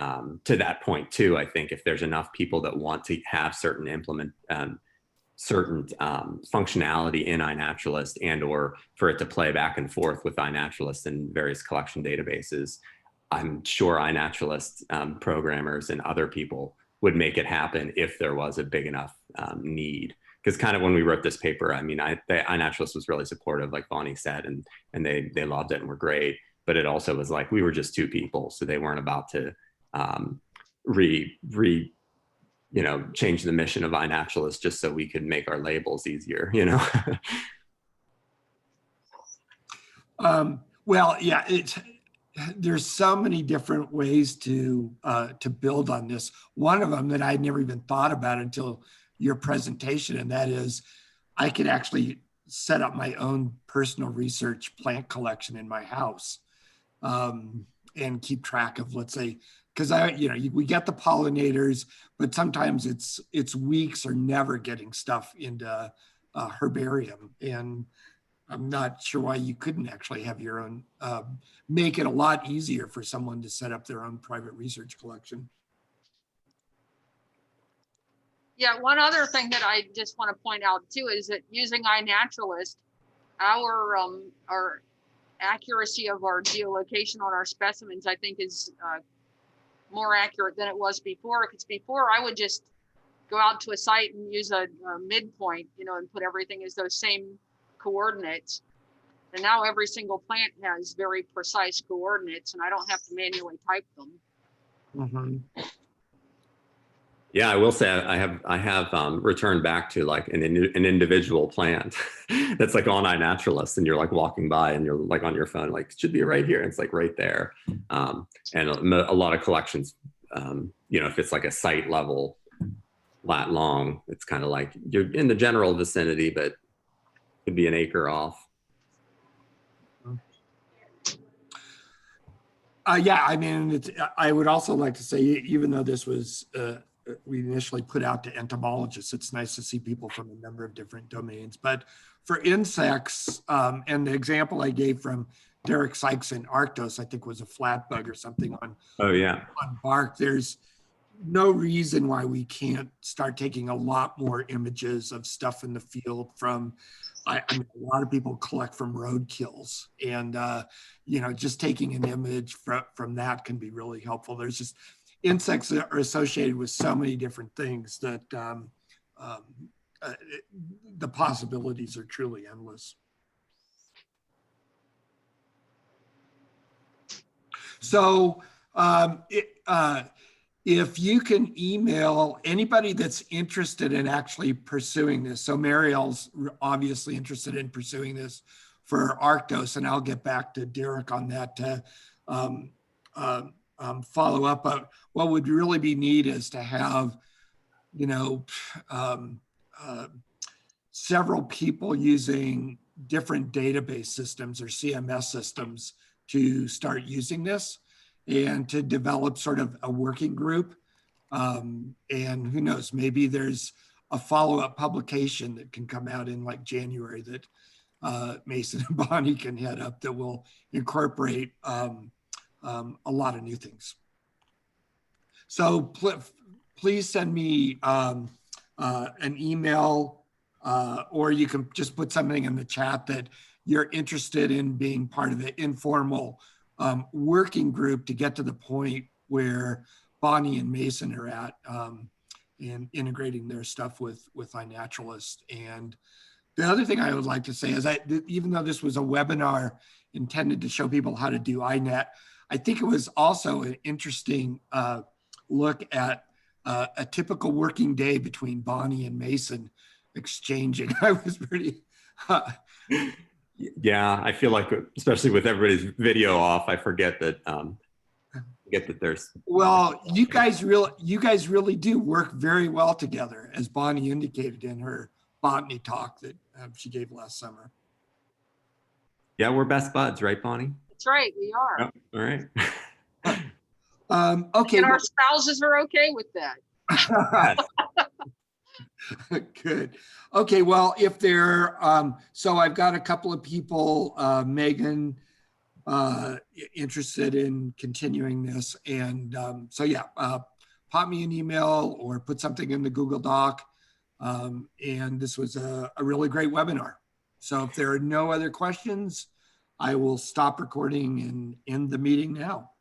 to that point too, I think if there's enough people that want to have certain functionality in iNaturalist, and or for it to play back and forth with iNaturalist and various collection databases, I'm sure iNaturalist programmers and other people would make it happen if there was a big enough need. Because kind of when we wrote this paper, I mean, the iNaturalist was really supportive, like Bonnie said, and they loved it and were great. But it also was like, we were just two people, so they weren't about to change the mission of iNaturalist just so we could make our labels easier, Well, yeah, there's so many different ways to build on this. One of them that I'd never even thought about until your presentation, and that is I could actually set up my own personal research plant collection in my house, and keep track of, let's say, because we get the pollinators, but sometimes it's weeks or never getting stuff into herbarium, and I'm not sure why you couldn't actually have your own, make it a lot easier for someone to set up their own private research collection. Yeah, one other thing that I just want to point out too is that using iNaturalist, our accuracy of our geolocation on our specimens, I think, is more accurate than it was before. Because before I would just go out to a site and use a midpoint, and put everything as those same coordinates. And now every single plant has very precise coordinates, and I don't have to manually type them. Mm-hmm. Yeah, I will say I have returned back to like an individual plant that's like on iNaturalist, and you're like walking by and you're like on your phone, like it should be right here. And it's like right there. And a lot of collections, you know, if it's like a site level lat long, it's kind of like you're in the general vicinity, but could be an acre off. Yeah, I mean, I would also like to say, even though this was, we initially put out to entomologists, it's nice to see people from a number of different domains. But for insects, and the example I gave from Derek Sykes in Arctos, I think was a flat bug or something on, Oh yeah. on bark. There's no reason why we can't start taking a lot more images of stuff in the field from, I mean, a lot of people collect from roadkills, and you know, just taking an image from that can be really helpful. There's just insects that are associated with so many different things that the possibilities are truly endless. So if you can email anybody that's interested in actually pursuing this. So Mariel's obviously interested in pursuing this for Arctos, and I'll get back to Derek on that to follow up. But what would really be neat is to have, you know, several people using different database systems or CMS systems to start using this, and to develop sort of a working group. And who knows, maybe there's a follow-up publication that can come out in like January that Mason and Bonnie can head up that will incorporate a lot of new things. So please send me an email, or you can just put something in the chat that you're interested in being part of the informal working group to get to the point where Bonnie and Mason are at in integrating their stuff with iNaturalist. And the other thing I would like to say is that even though this was a webinar intended to show people how to do iNat, I think it was also an interesting look at a typical working day between Bonnie and Mason exchanging. I was pretty... Yeah, I feel like, especially with everybody's video off, I forget that there's. Well, you guys really do work very well together, as Bonnie indicated in her botany talk that she gave last summer. Yeah, we're best buds, right, Bonnie? That's right, we are. Oh, all right. Okay. And our spouses are okay with that. Good. Okay, well, if there, so I've got a couple of people, Megan, interested in continuing this. And so yeah, pop me an email or put something in the Google Doc. And this was a really great webinar. So if there are no other questions, I will stop recording and end the meeting now.